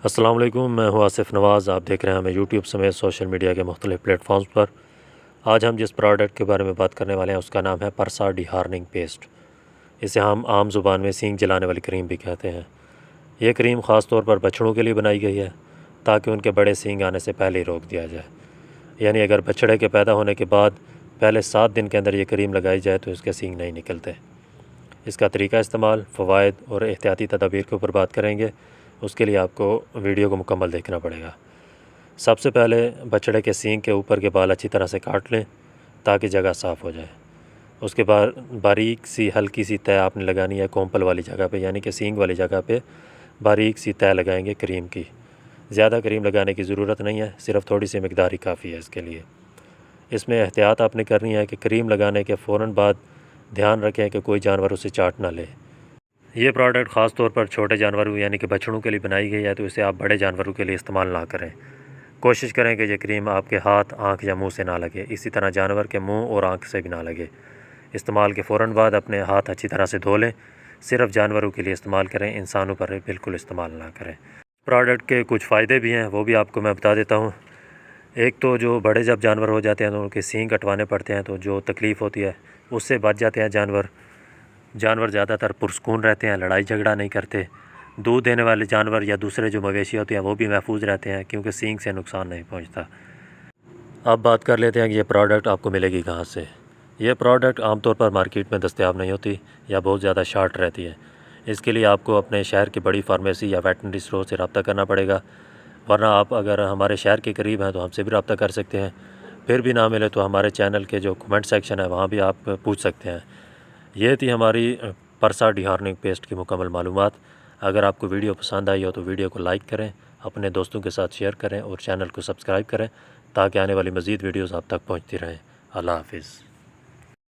السلام علیکم، میں ہوں آصف نواز۔ آپ دیکھ رہے ہیں ہمیں یوٹیوب سمیت سوشل میڈیا کے مختلف پلیٹ فارمز پر۔ آج ہم جس پروڈکٹ کے بارے میں بات کرنے والے ہیں اس کا نام ہے پرسا ڈی ہارننگ پیسٹ۔ اسے ہم عام زبان میں سینگ جلانے والی کریم بھی کہتے ہیں۔ یہ کریم خاص طور پر بچڑوں کے لیے بنائی گئی ہے تاکہ ان کے بڑے سینگ آنے سے پہلے ہی روک دیا جائے، یعنی اگر بچڑے کے پیدا ہونے کے بعد پہلے 7 دن کے اندر یہ کریم لگائی جائے تو اس کے سینگ نہیں نکلتے۔ اس کا طریقہ استعمال، فوائد اور احتیاطی تدابیر کے اوپر بات کریں گے۔ اس کے لیے آپ کو ویڈیو کو مکمل دیکھنا پڑے گا۔ سب سے پہلے بچڑے کے سینگ کے اوپر کے بال اچھی طرح سے کاٹ لیں تاکہ جگہ صاف ہو جائے۔ اس کے بعد باریک سی ہلکی سی تہ آپ نے لگانی ہے کومپل والی جگہ پہ، یعنی کہ سینگ والی جگہ پہ باریک سی تہ لگائیں گے کریم کی۔ زیادہ کریم لگانے کی ضرورت نہیں ہے، صرف تھوڑی سی مقدار ہی کافی ہے اس کے لیے۔ اس میں احتیاط آپ نے کرنی ہے کہ کریم لگانے کے فوراً بعد دھیان رکھیں کہ کوئی جانور اسے چاٹ نہ لے۔ یہ پروڈکٹ خاص طور پر چھوٹے جانوروں یعنی کہ بچڑوں کے لیے بنائی گئی ہے، تو اسے آپ بڑے جانوروں کے لیے استعمال نہ کریں۔ کوشش کریں کہ یہ کریم آپ کے ہاتھ، آنکھ یا منہ سے نہ لگے، اسی طرح جانور کے منہ اور آنکھ سے بھی نہ لگے۔ استعمال کے فوراً بعد اپنے ہاتھ اچھی طرح سے دھو لیں۔ صرف جانوروں کے لیے استعمال کریں، انسانوں پر بالکل استعمال نہ کریں۔ پروڈکٹ کے کچھ فائدے بھی ہیں، وہ بھی آپ کو میں بتا دیتا ہوں۔ ایک تو جو بڑے جب جانور ہو جاتے ہیں تو ان کے سینگ کٹوانے پڑتے ہیں، تو جو تکلیف ہوتی ہے اس سے بچ جاتے ہیں جانور زیادہ تر پرسکون رہتے ہیں، لڑائی جھگڑا نہیں کرتے۔ دودھ دینے والے جانور یا دوسرے جو مویشی ہوتے ہیں وہ بھی محفوظ رہتے ہیں کیونکہ سینگ سے نقصان نہیں پہنچتا۔ اب بات کر لیتے ہیں کہ یہ پروڈکٹ آپ کو ملے گی کہاں سے۔ یہ پروڈکٹ عام طور پر مارکیٹ میں دستیاب نہیں ہوتی یا بہت زیادہ شارٹ رہتی ہے۔ اس کے لیے آپ کو اپنے شہر کی بڑی فارمیسی یا ویٹنری اسٹور سے رابطہ کرنا پڑے گا، ورنہ آپ اگر ہمارے شہر کے قریب ہیں تو ہم سے بھی رابطہ کر سکتے ہیں۔ پھر بھی نہ ملے تو ہمارے چینل کے جو کمنٹ سیکشن ہے وہاں بھی آپ پوچھ سکتے ہیں۔ یہ تھی ہماری پرسا ڈی ہارننگ پیسٹ کی مکمل معلومات۔ اگر آپ کو ویڈیو پسند آئی ہو تو ویڈیو کو لائک کریں، اپنے دوستوں کے ساتھ شیئر کریں اور چینل کو سبسکرائب کریں تاکہ آنے والی مزید ویڈیوز آپ تک پہنچتی رہیں۔ اللہ حافظ۔